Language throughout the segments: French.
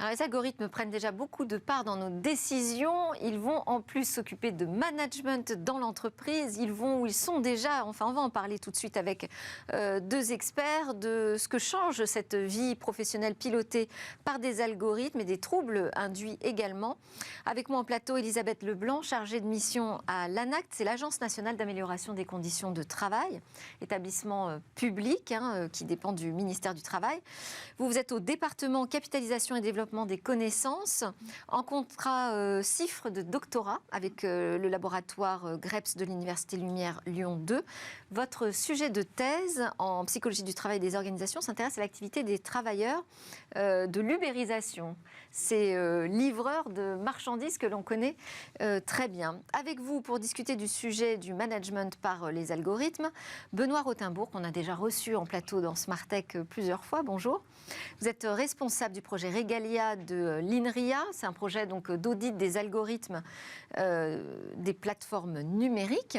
Alors, les algorithmes prennent déjà beaucoup de part dans nos décisions. Ils vont en plus s'occuper de management dans l'entreprise. Ils sont déjà, enfin on va en parler tout de suite avec deux experts de ce que change cette vie professionnelle pilotée par des algorithmes et des troubles induits également. Avec moi en plateau, Elisabeth Leblanc, chargée de mission à l'ANACT, c'est l'Agence nationale d'amélioration des conditions de travail, établissement public qui dépend du ministère du Travail. Vous êtes au département capitalisation et développement des connaissances, en contrat CIFRE de doctorat avec le laboratoire GREPS de l'Université Lumière Lyon 2. Votre sujet de thèse en psychologie du travail et des organisations s'intéresse à l'activité des travailleurs de l'ubérisation. Ces livreurs de marchandises que l'on connaît très bien. Avec vous, pour discuter du sujet du management par les algorithmes, Benoît Rothenbourg, qu'on a déjà reçu en plateau dans Smartech plusieurs fois. Bonjour. Vous êtes responsable du projet Regalia de l'INRIA. C'est un projet donc d'audit des algorithmes des plateformes numériques.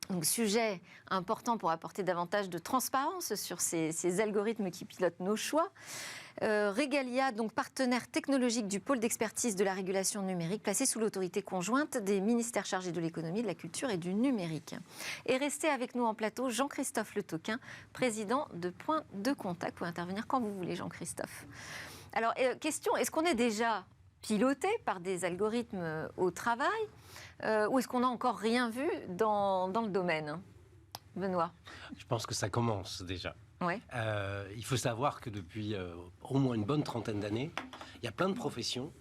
Donc, sujet important pour apporter davantage de transparence sur ces algorithmes qui pilotent nos choix. Regalia, donc partenaire technologique du pôle d'expertise de la régulation numérique, placé sous l'autorité conjointe des ministères chargés de l'économie, de la culture et du numérique. Et restez avec nous en plateau, Jean-Christophe Le Toquin, président de Point de Contact. Vous pouvez intervenir quand vous voulez, Jean-Christophe. Alors, question, est-ce qu'on est déjà piloté par des algorithmes au travail ou est-ce qu'on n'a encore rien vu dans le domaine? Benoît? Je pense que ça commence déjà. Ouais. Il faut savoir que depuis au moins une bonne trentaine d'années, il y a plein de professions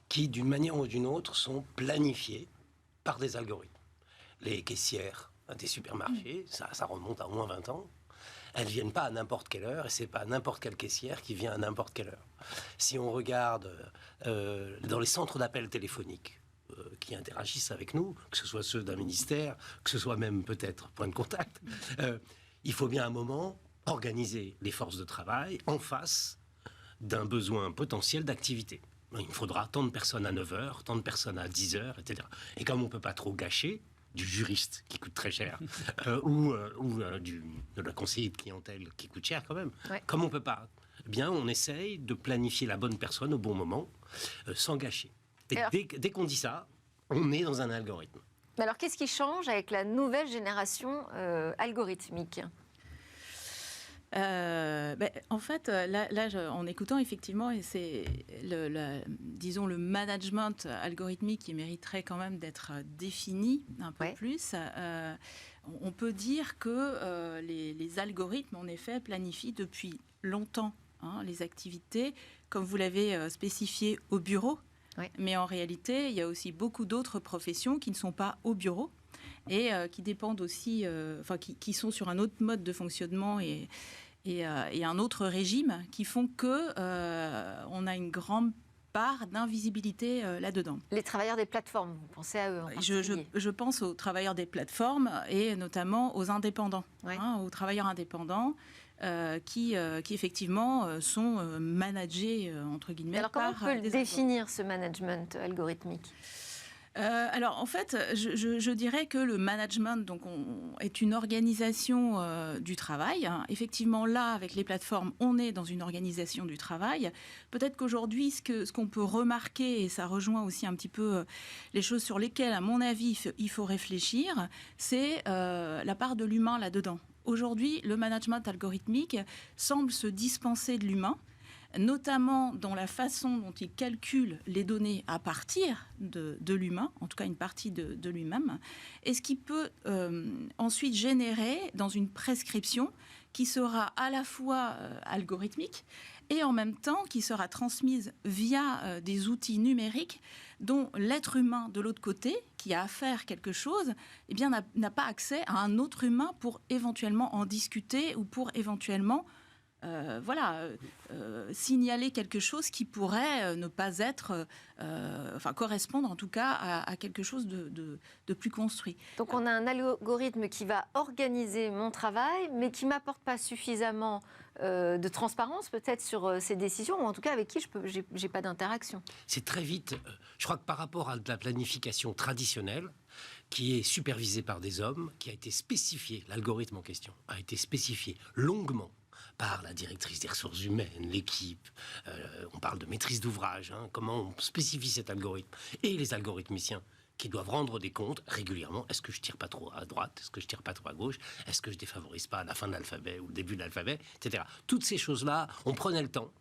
qui, d'une manière ou d'une autre, sont planifiées par des algorithmes. Les caissières des supermarchés, ça remonte à au moins 20 ans. Elles ne viennent pas à n'importe quelle heure et c'est pas n'importe quelle caissière qui vient à n'importe quelle heure. Si on regarde dans les centres d'appel téléphoniques qui interagissent avec nous, que ce soit ceux d'un ministère, que ce soit même peut-être Point de Contact, il faut bien à un moment organiser les forces de travail en face d'un besoin potentiel d'activité. Il me faudra tant de personnes à 9h, tant de personnes à 10h, etc. Et comme on ne peut pas trop gâcher du juriste qui coûte très cher, ou de la conseillère de clientèle qui coûte cher quand même, ouais. Comme on ne peut pas, eh bien on essaye de planifier la bonne personne au bon moment, sans gâcher. Et alors, dès qu'on dit ça, on est dans un algorithme. Mais alors qu'est-ce qui change avec la nouvelle génération algorithmique ? En fait, là, en écoutant effectivement, et c'est disons le management algorithmique qui mériterait quand même d'être défini un peu plus. On peut dire que les algorithmes, en effet, planifient depuis longtemps les activités, comme vous l'avez spécifié, au bureau. Oui. Mais en réalité, il y a aussi beaucoup d'autres professions qui ne sont pas au bureau et qui dépendent aussi, qui sont sur un autre mode de fonctionnement et un autre régime qui font que on a une grande part d'invisibilité là-dedans. Les travailleurs des plateformes, vous pensez à eux en particulier? Je pense aux travailleurs des plateformes et notamment aux indépendants, aux travailleurs indépendants qui effectivement sont managés entre guillemets. Alors comment on peut le définir, ce management algorithmique? Alors en fait, je dirais que le management est une organisation du travail. Effectivement, là, avec les plateformes, on est dans une organisation du travail. Peut-être qu'aujourd'hui, ce qu'on peut remarquer, et ça rejoint aussi un petit peu les choses sur lesquelles, à mon avis, il faut réfléchir, c'est la part de l'humain là-dedans. Aujourd'hui, le management algorithmique semble se dispenser de l'humain, notamment dans la façon dont il calcule les données à partir de l'humain, en tout cas une partie de lui-même, et ce qui peut ensuite générer dans une prescription qui sera à la fois algorithmique et en même temps qui sera transmise via des outils numériques dont l'être humain de l'autre côté, qui a à faire quelque chose, eh bien, n'a pas accès à un autre humain pour éventuellement en discuter ou pour éventuellement signaler quelque chose qui pourrait ne pas être, correspondre en tout cas à quelque chose de plus construit. Donc on a un algorithme qui va organiser mon travail, mais qui ne m'apporte pas suffisamment de transparence peut-être sur ces décisions, ou en tout cas avec qui je n'ai pas d'interaction. C'est très vite. Je crois que par rapport à la planification traditionnelle, qui est supervisée par des hommes, qui a été spécifié, l'algorithme en question a été spécifié longuement par la directrice des ressources humaines, l'équipe. On parle de maîtrise d'ouvrage, comment on spécifie cet algorithme. Et les algorithmiciens qui doivent rendre des comptes régulièrement. Est-ce que je tire pas trop à droite? Est-ce que je tire pas trop à gauche? Est-ce que je défavorise pas la fin de l'alphabet ou le début de l'alphabet, etc. Toutes ces choses-là, on prenait le temps,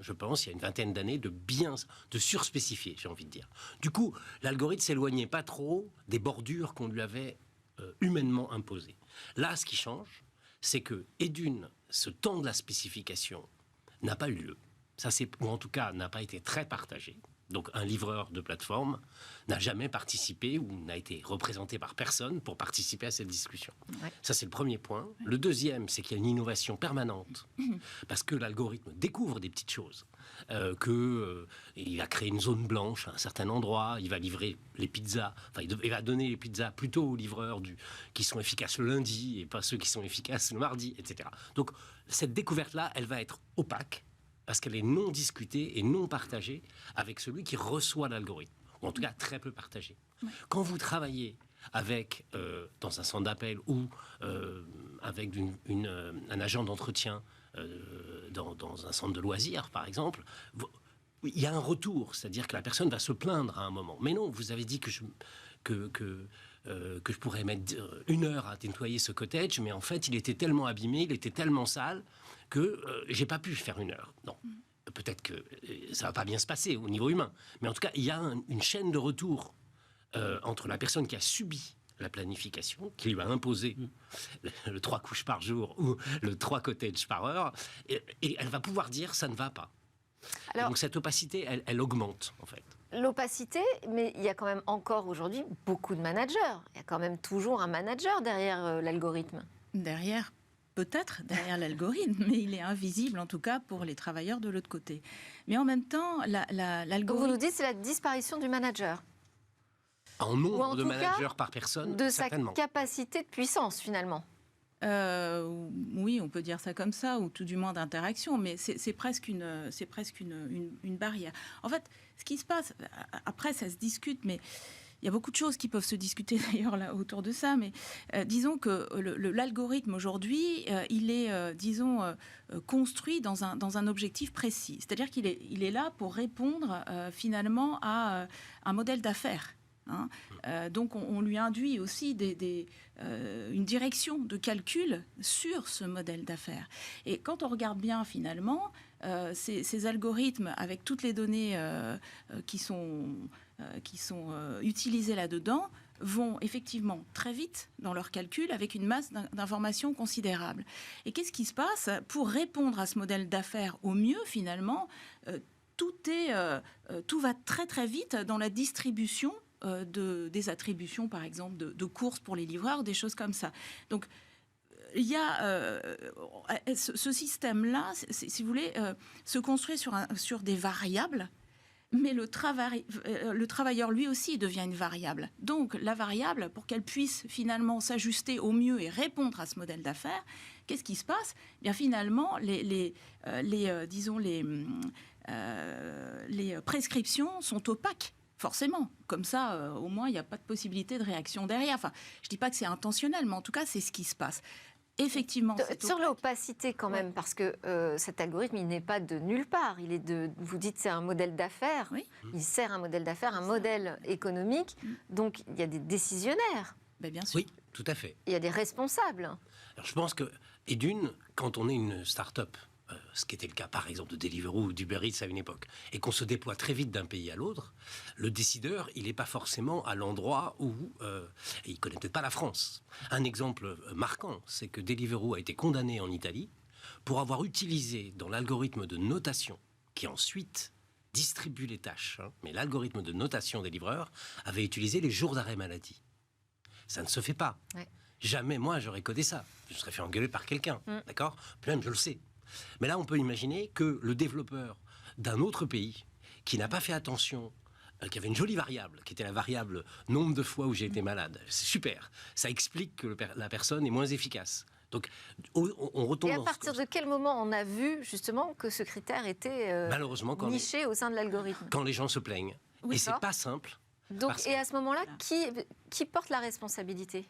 je pense, il y a une vingtaine d'années, de surspécifier, j'ai envie de dire. Du coup, l'algorithme s'éloignait pas trop des bordures qu'on lui avait humainement imposées. Là, ce qui change, c'est que, et d'une, ce temps de la spécification n'a pas eu lieu. Ça, ou en tout cas, n'a pas été très partagé. Donc un livreur de plateforme n'a jamais participé ou n'a été représenté par personne pour participer à cette discussion. Ouais. Ça, c'est le premier point. Ouais. Le deuxième, c'est qu'il y a une innovation permanente parce que l'algorithme découvre des petites choses. Il va créer une zone blanche à un certain endroit, il va livrer les pizzas, il va donner les pizzas plutôt aux livreurs qui sont efficaces le lundi et pas ceux qui sont efficaces le mardi, etc. Donc cette découverte-là, elle va être opaque, parce qu'elle est non discutée et non partagée avec celui qui reçoit l'algorithme, ou en tout cas très peu partagée. Ouais. Quand vous travaillez dans un centre d'appel ou avec un agent d'entretien dans un centre de loisirs, par exemple, il y a un retour, c'est-à-dire que la personne va se plaindre à un moment. Mais non, vous avez dit que je pourrais mettre 1 heure à nettoyer ce cottage, mais en fait, il était tellement abîmé, il était tellement sale que j'ai pas pu faire 1 heure. Non, peut-être que ça va pas bien se passer au niveau humain, mais en tout cas, il y a une chaîne de retour entre la personne qui a subi la planification, qui lui a imposé le 3 couches par jour ou le 3 cottages par heure, et elle va pouvoir dire ça ne va pas. Alors, donc cette opacité, elle augmente en fait. L'opacité, mais il y a quand même encore aujourd'hui beaucoup de managers. Il y a quand même toujours un manager derrière l'algorithme. Peut-être derrière l'algorithme, mais il est invisible en tout cas pour les travailleurs de l'autre côté. Mais en même temps, l'algorithme... Donc vous nous dites que c'est la disparition du manager. En nombre de managers par personne, de certainement. Sa capacité de puissance finalement. Oui, on peut dire ça comme ça, ou tout du moins d'interaction, mais c'est presque une barrière. En fait, ce qui se passe, après ça se discute, mais il y a beaucoup de choses qui peuvent se discuter d'ailleurs là autour de ça, mais disons que l'algorithme aujourd'hui, il est, construit dans un objectif précis. C'est-à-dire qu'il est là pour répondre finalement à un modèle d'affaires. Donc on lui induit aussi une direction de calcul sur ce modèle d'affaires. Et quand on regarde bien finalement, ces algorithmes avec toutes les données qui sont utilisées là-dedans vont effectivement très vite dans leur calcul avec une masse d'informations considérable. Et qu'est-ce qui se passe pour répondre à ce modèle d'affaires au mieux finalement tout va très très vite dans la distribution des attributions, par exemple, de courses pour les livreurs, des choses comme ça. Donc, il y a ce système-là, si vous voulez, se construit sur des variables, mais le travailleur, lui aussi, devient une variable. Donc, la variable, pour qu'elle puisse finalement s'ajuster au mieux et répondre à ce modèle d'affaires, qu'est-ce qui se passe ? Eh bien, finalement, les prescriptions sont opaques. Forcément, comme ça, au moins, il n'y a pas de possibilité de réaction derrière. Enfin, je ne dis pas que c'est intentionnel, mais en tout cas, c'est ce qui se passe. Effectivement. Sur l'opacité quand même, parce que cet algorithme, il n'est pas de nulle part. Vous dites c'est un modèle d'affaires. Oui. Il sert un modèle d'affaires, un modèle économique. Donc, il y a des décisionnaires. Ben, bien sûr. Oui, tout à fait. Il y a des responsables. Alors, je pense que, quand on est une start-up, ce qui était le cas par exemple de Deliveroo ou d'Uber Eats à une époque, et qu'on se déploie très vite d'un pays à l'autre, le décideur, il n'est pas forcément à l'endroit où... il ne connaît peut-être pas la France. Un exemple marquant, c'est que Deliveroo a été condamné en Italie pour avoir utilisé dans l'algorithme de notation, qui ensuite distribue les tâches, mais l'algorithme de notation des livreurs avait utilisé les jours d'arrêt maladie. Ça ne se fait pas. Ouais. Jamais, moi, j'aurais codé ça. Je serais fait engueuler par quelqu'un, d'accord ? Même, je le sais. Mais là, on peut imaginer que le développeur d'un autre pays qui n'a pas fait attention, qui avait une jolie variable, qui était la variable nombre de fois où j'ai été malade, c'est super. Ça explique que la personne est moins efficace. Donc, on retombe. Et à partir de quel moment on a vu justement que ce critère était malheureusement niché au sein de l'algorithme ? Quand les gens se plaignent. Oui, et c'est pas simple. Donc, et à ce moment-là, qui porte la responsabilité ?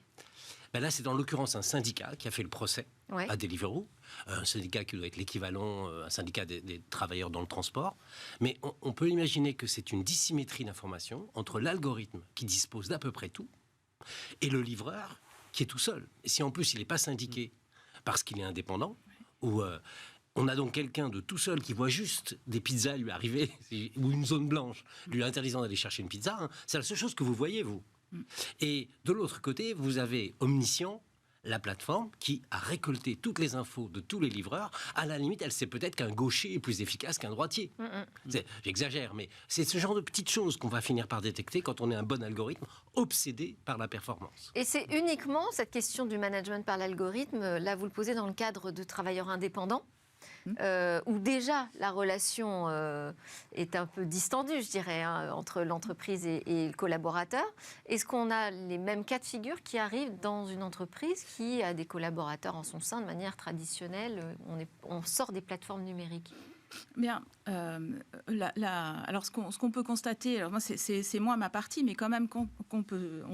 Ben là, c'est en l'occurrence un syndicat qui a fait le procès Ouais. à Deliveroo, un syndicat qui doit être l'équivalent, un syndicat des travailleurs dans le transport. Mais on peut imaginer que c'est une dissymétrie d'information entre l'algorithme qui dispose d'à peu près tout et le livreur qui est tout seul. Et si en plus il n'est pas syndiqué parce qu'il est indépendant, ou on a donc quelqu'un de tout seul qui voit juste des pizzas lui arriver, ou une zone blanche lui interdisant d'aller chercher une pizza, hein, c'est la seule chose que vous voyez, vous. Et de l'autre côté, vous avez Omniscient, la plateforme qui a récolté toutes les infos de tous les livreurs. À la limite, elle sait peut-être qu'un gaucher est plus efficace qu'un droitier. J'exagère, mais c'est ce genre de petites choses qu'on va finir par détecter quand on est un bon algorithme obsédé par la performance. Et c'est uniquement cette question du management par l'algorithme, là vous le posez dans le cadre de travailleurs indépendants, où déjà la relation est un peu distendue, je dirais, hein, entre l'entreprise et le collaborateur. Est-ce qu'on a les mêmes cas de figure qui arrivent dans une entreprise qui a des collaborateurs en son sein de manière traditionnelle? On sort des plateformes numériques. Bien, alors ce qu'on peut constater, alors moi c'est moins ma partie, mais quand même on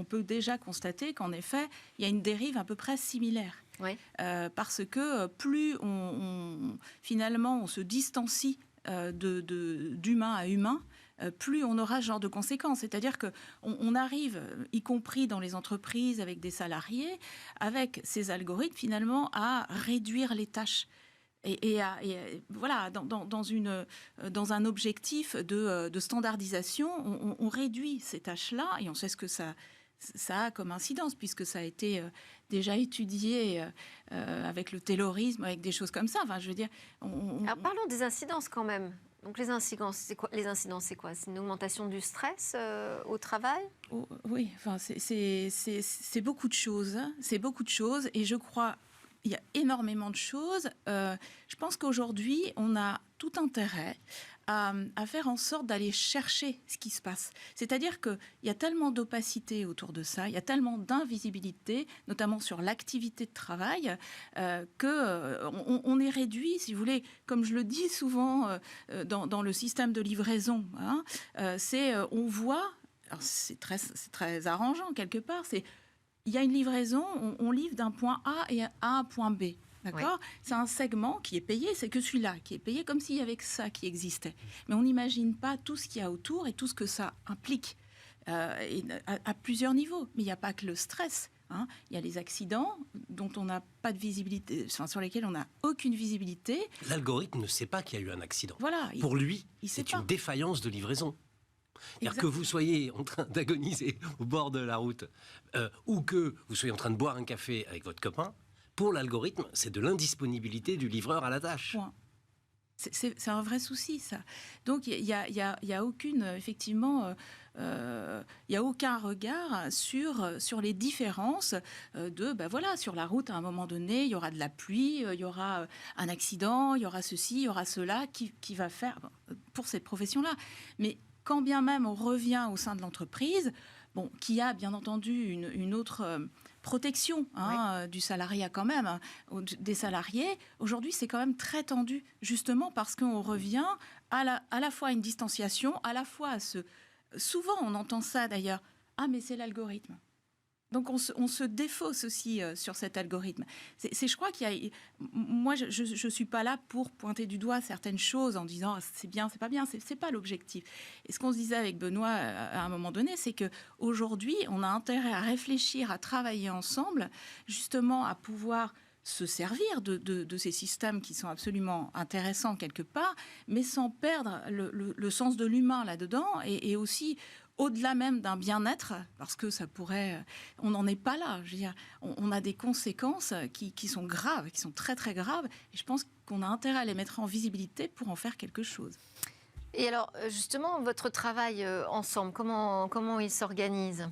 peut déjà constater qu'en effet il y a une dérive à peu près similaire. Oui. Parce que plus finalement on se distancie d'humain à humain, plus on aura ce genre de conséquences. C'est-à-dire qu'on arrive, y compris dans les entreprises avec des salariés, avec ces algorithmes finalement à réduire les tâches. Et voilà, dans un objectif de standardisation, on réduit ces tâches-là et on sait ce que ça a comme incidence, puisque ça a été déjà étudié avec le taylorisme, avec des choses comme ça. Enfin, je veux dire, Alors parlons des incidences quand même. Donc les incidences, c'est quoi? C'est une augmentation du stress au travail? Oui, enfin, c'est beaucoup de choses. C'est beaucoup de choses, et je crois... Il y a énormément de choses. Je pense qu'aujourd'hui, on a tout intérêt à faire en sorte d'aller chercher ce qui se passe. C'est-à-dire qu'il y a tellement d'opacité autour de ça, il y a tellement d'invisibilité, notamment sur l'activité de travail, qu'on est réduit, si vous voulez, comme je le dis souvent dans le système de livraison, hein, on voit, alors c'est très arrangeant quelque part, il y a une livraison, on livre d'un point A à un point B. D'accord ? Oui. C'est un segment qui est payé, c'est que celui-là qui est payé, comme s'il y avait que ça qui existait. Mais on n'imagine pas tout ce qu'il y a autour et tout ce que ça implique à plusieurs niveaux. Mais il n'y a pas que le stress. Hein. Il y a les accidents dont on n'a pas de visibilité, enfin, sur lesquels on n'a aucune visibilité. L'algorithme ne sait pas qu'il y a eu un accident. Voilà, Pour lui, c'est une défaillance de livraison. C'est-à-dire que vous soyez en train d'agoniser au bord de la route ou que vous soyez en train de boire un café avec votre copain, pour l'algorithme, c'est de l'indisponibilité du livreur à la tâche. Point. C'est un vrai souci, ça. Donc, il y a aucune, effectivement, il n'y a aucun regard sur les différences sur la route, à un moment donné, il y aura de la pluie, il y aura un accident, il y aura ceci, il y aura cela, qui va faire, pour cette profession-là. Mais quand bien même on revient au sein de l'entreprise, qui a bien entendu une autre protection du salariat quand même, hein, des salariés, aujourd'hui c'est quand même très tendu, justement parce qu'on revient à la fois à une distanciation, à la fois à souvent on entend ça d'ailleurs, ah mais c'est l'algorithme. Donc on se défausse aussi sur cet algorithme. Je crois qu'il y a... Moi, je ne suis pas là pour pointer du doigt certaines choses en disant c'est bien, c'est pas bien. C'est pas l'objectif. Et ce qu'on se disait avec Benoît à un moment donné, c'est qu'aujourd'hui, on a intérêt à réfléchir, à travailler ensemble, justement à pouvoir se servir de ces systèmes qui sont absolument intéressants quelque part, mais sans perdre le sens de l'humain là-dedans et aussi... au-delà même d'un bien-être, parce que ça pourrait... On n'en est pas là. Je veux dire, on a des conséquences qui sont graves, qui sont très, très graves. Et je pense qu'on a intérêt à les mettre en visibilité pour en faire quelque chose. Et alors, justement, votre travail ensemble, comment il s'organise ?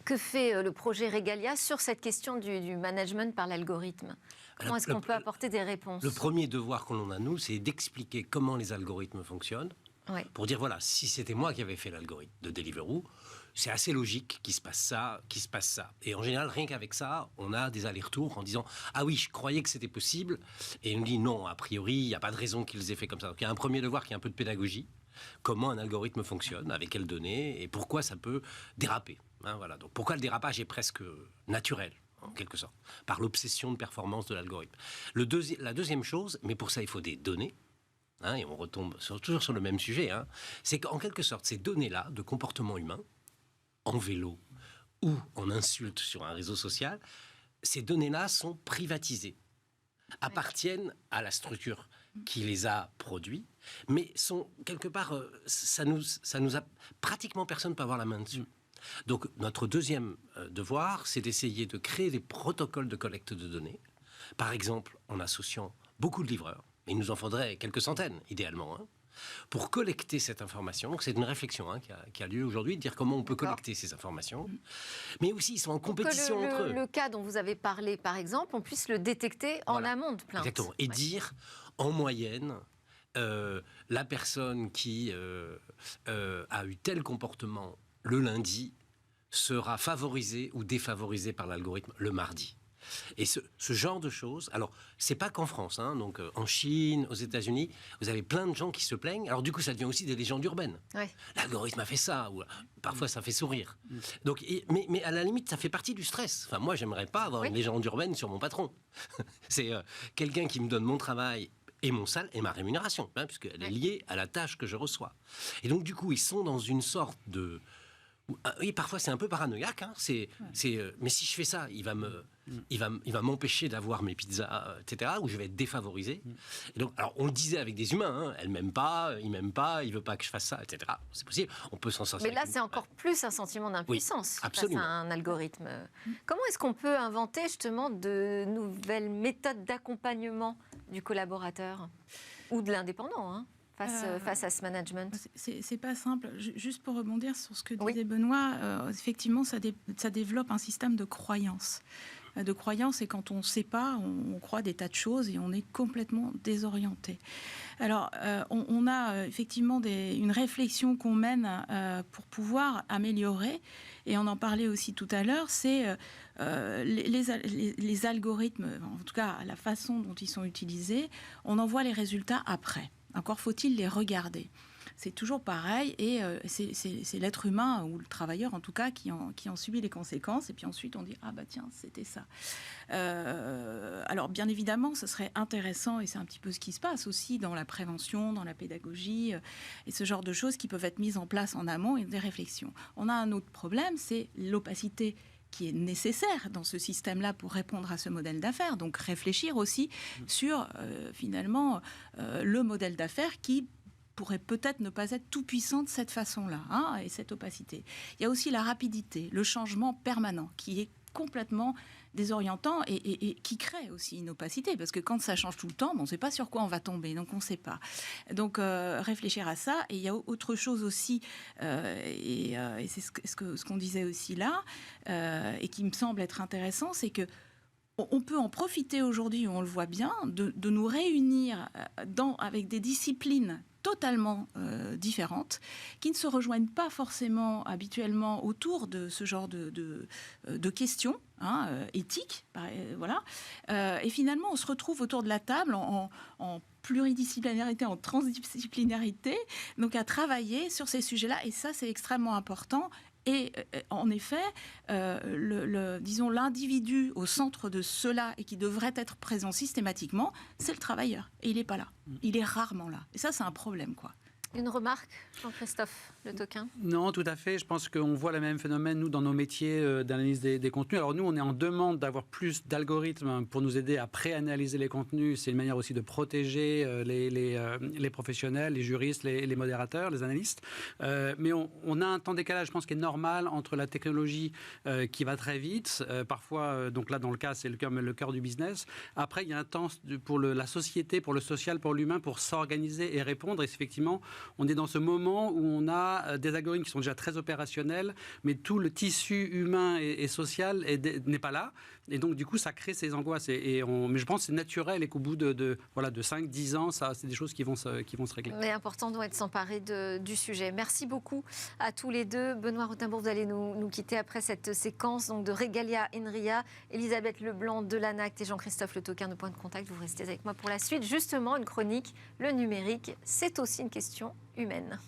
Que fait le projet Regalia sur cette question du management par l'algorithme ? Comment est-ce qu'on peut apporter des réponses ? Le premier devoir qu'on a, nous, c'est d'expliquer comment les algorithmes fonctionnent. Oui. Pour dire, voilà, si c'était moi qui avais fait l'algorithme de Deliveroo, c'est assez logique qu'il se passe ça, qu'il se passe ça. Et en général, rien qu'avec ça, on a des allers-retours en disant « Ah oui, je croyais que c'était possible ». Et on dit « Non, a priori, il n'y a pas de raison qu'ils aient fait comme ça ». Donc il y a un premier devoir qui est un peu de pédagogie. Comment un algorithme fonctionne, avec quelles données, et pourquoi ça peut déraper. Hein, voilà. Donc pourquoi le dérapage est presque naturel. en quelque sorte, par l'obsession de performance de l'algorithme. La deuxième chose, mais pour ça il faut des données, et on retombe toujours sur le même sujet, c'est qu'en quelque sorte, ces données-là de comportement humain, en vélo ou en insulte sur un réseau social, ces données-là sont privatisées, appartiennent à la structure qui les a produits, mais sont quelque part, ça nous a pratiquement personne ne peut avoir la main dessus. Donc notre deuxième devoir, c'est d'essayer de créer des protocoles de collecte de données, par exemple en associant beaucoup de livreurs. Il nous en faudrait quelques centaines, idéalement, pour collecter cette information. Donc c'est une réflexion qui a lieu aujourd'hui, de dire comment on peut collecter ces informations. Mais aussi, ils sont en compétition entre eux. Le cas dont vous avez parlé, par exemple, on puisse le détecter en amont de plainte. Exactement. Et dire, en moyenne, la personne qui a eu tel comportement le lundi sera favorisée ou défavorisée par l'algorithme le mardi. Et ce genre de choses, alors c'est pas qu'en France, donc en Chine, aux États-Unis, vous avez plein de gens qui se plaignent. Alors du coup, ça devient aussi des légendes urbaines. Ouais. L'algorithme a fait ça, ou parfois ça fait sourire. Donc, mais à la limite, ça fait partie du stress. Enfin, moi, j'aimerais pas avoir une légende urbaine sur mon patron. C'est quelqu'un qui me donne mon travail et mon salaire et ma rémunération, puisqu'elle est liée à la tâche que je reçois. Et donc du coup, ils sont dans une sorte de... Oui, parfois c'est un peu paranoïaque. Mais si je fais ça, il va m'empêcher d'avoir mes pizzas, etc. Ou je vais être défavorisé. Et donc, alors on le disait avec des humains. Elle m'aime pas, il m'aime pas, il veut pas que je fasse ça, etc. C'est possible. On peut s'en sortir. Mais là, c'est encore plus un sentiment d'impuissance face à un algorithme. Comment est-ce qu'on peut inventer justement de nouvelles méthodes d'accompagnement du collaborateur ou de l'indépendant face à ce management? C'est pas simple. Juste pour rebondir sur ce que disait Benoît, effectivement, ça développe un système de croyance. Et quand on ne sait pas, on croit des tas de choses et on est complètement désorienté. Alors, on a effectivement une réflexion qu'on mène pour pouvoir améliorer, et on en parlait aussi tout à l'heure, c'est les algorithmes, en tout cas la façon dont ils sont utilisés, on en voit les résultats après. Encore faut-il les regarder. C'est toujours pareil, et c'est l'être humain, ou le travailleur en tout cas, qui en subit les conséquences, et puis ensuite on dit « Ah bah tiens, c'était ça ». Alors bien évidemment, ce serait intéressant, et c'est un petit peu ce qui se passe aussi dans la prévention, dans la pédagogie, et ce genre de choses qui peuvent être mises en place en amont, et des réflexions. On a un autre problème, c'est l'opacité qui est nécessaire dans ce système-là pour répondre à ce modèle d'affaires. Donc réfléchir aussi sur finalement le modèle d'affaires qui pourrait peut-être ne pas être tout puissant de cette façon-là, et cette opacité. Il y a aussi la rapidité, le changement permanent qui est complètement désorientant et qui crée aussi une opacité, parce que quand ça change tout le temps, on ne sait pas sur quoi on va tomber, donc on ne sait pas. Donc réfléchir à ça. Et il y a autre chose aussi, et c'est ce qu'on disait aussi là, et qui me semble être intéressant, c'est que on peut en profiter aujourd'hui, on le voit bien, de nous réunir avec des disciplines totalement différentes, qui ne se rejoignent pas forcément habituellement autour de ce genre de questions éthiques. Voilà. Et finalement, on se retrouve autour de la table en pluridisciplinarité, en transdisciplinarité, donc à travailler sur ces sujets-là. Et ça, c'est extrêmement important. Et en effet, disons, l'individu au centre de cela et qui devrait être présent systématiquement, c'est le travailleur. Et il n'est pas là. Il est rarement là. Et ça, c'est un problème, quoi. Une remarque, Jean-Christophe Le Toquin? Non, tout à fait. Je pense qu'on voit le même phénomène, nous, dans nos métiers d'analyse des contenus. Alors nous, on est en demande d'avoir plus d'algorithmes pour nous aider à pré-analyser les contenus. C'est une manière aussi de protéger les professionnels, les juristes, les modérateurs, les analystes. Mais on a un temps décalage, je pense, qui est normal entre la technologie qui va très vite. Parfois, donc là, dans le cas, c'est le cœur du business. Après, il y a un temps pour la société, pour le social, pour l'humain, pour s'organiser et répondre. Et effectivement, on est dans ce moment où on a des algorithmes qui sont déjà très opérationnels, mais tout le tissu humain et social n'est pas là. Et donc, du coup, ça crée ces angoisses. Mais je pense que c'est naturel et qu'au bout de 5-10 ans, c'est des choses qui vont se régler. Mais important doit être s'emparer du sujet. Merci beaucoup à tous les deux. Benoît Rothenbourg, vous allez nous quitter après cette séquence donc, de Regalia Inria. Elisabeth Leblanc de l'ANACT et Jean-Christophe Le Toquin de Point de Contact. Vous restez avec moi pour la suite. Justement, une chronique, le numérique, c'est aussi une question humaine.